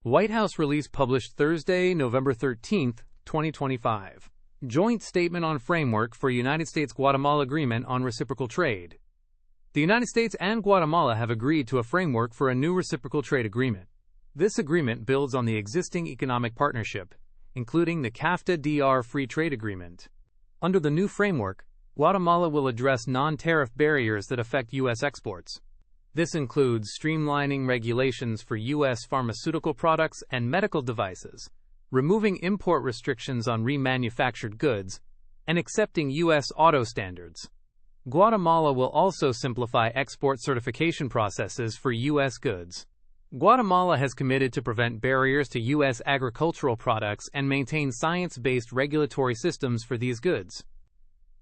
White House release published Thursday, November 13, 2025. Joint Statement on Framework for United States-Guatemala Agreement on Reciprocal Trade. The United States and Guatemala have agreed to a framework for a new reciprocal trade agreement. This agreement builds on the existing economic partnership, including the CAFTA-DR Free Trade Agreement. Under the new framework, Guatemala will address non-tariff barriers that affect U.S. exports. This includes streamlining regulations for U.S. pharmaceutical products and medical devices, removing import restrictions on remanufactured goods, and accepting U.S. auto standards. Guatemala will also simplify export certification processes for U.S. goods. Guatemala has committed to prevent barriers to U.S. agricultural products and maintain science-based regulatory systems for these goods.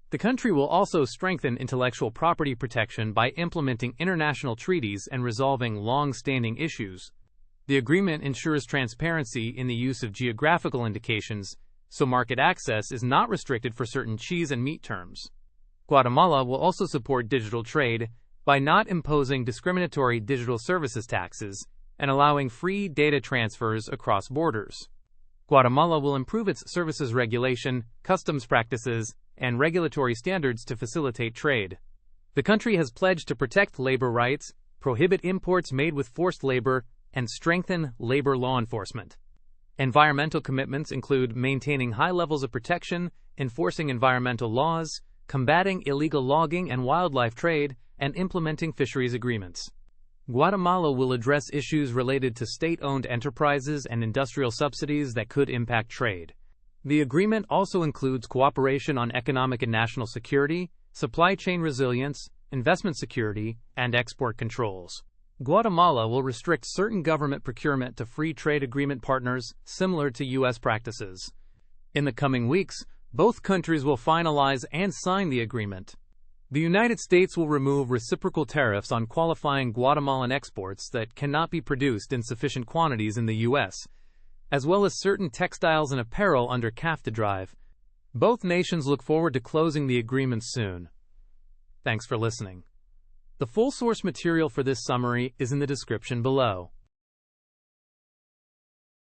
The country will also strengthen intellectual property protection by implementing international treaties and resolving long-standing issues. The agreement ensures transparency in the use of geographical indications, so market access is not restricted for certain cheese and meat terms. Guatemala will also support digital trade by not imposing discriminatory digital services taxes and allowing free data transfers across borders. Guatemala will improve its services regulation, customs practices, and regulatory standards to facilitate trade. The country has pledged to protect labor rights, prohibit imports made with forced labor, and strengthen labor law enforcement. Environmental commitments include maintaining high levels of protection, enforcing environmental laws, combating illegal logging and wildlife trade, and implementing fisheries agreements. Guatemala will address issues related to state-owned enterprises and industrial subsidies that could impact trade. The agreement also includes cooperation on economic and national security, supply chain resilience, investment security, and export controls. Guatemala will restrict certain government procurement to free trade agreement partners, similar to U.S. practices. In the coming weeks, both countries will finalize and sign the agreement. The United States will remove reciprocal tariffs on qualifying Guatemalan exports that cannot be produced in sufficient quantities in the U.S., as well as certain textiles and apparel under CAFTA Drive. Both nations look forward to closing the agreement soon. Thanks for listening. The full source material for this summary is in the description below.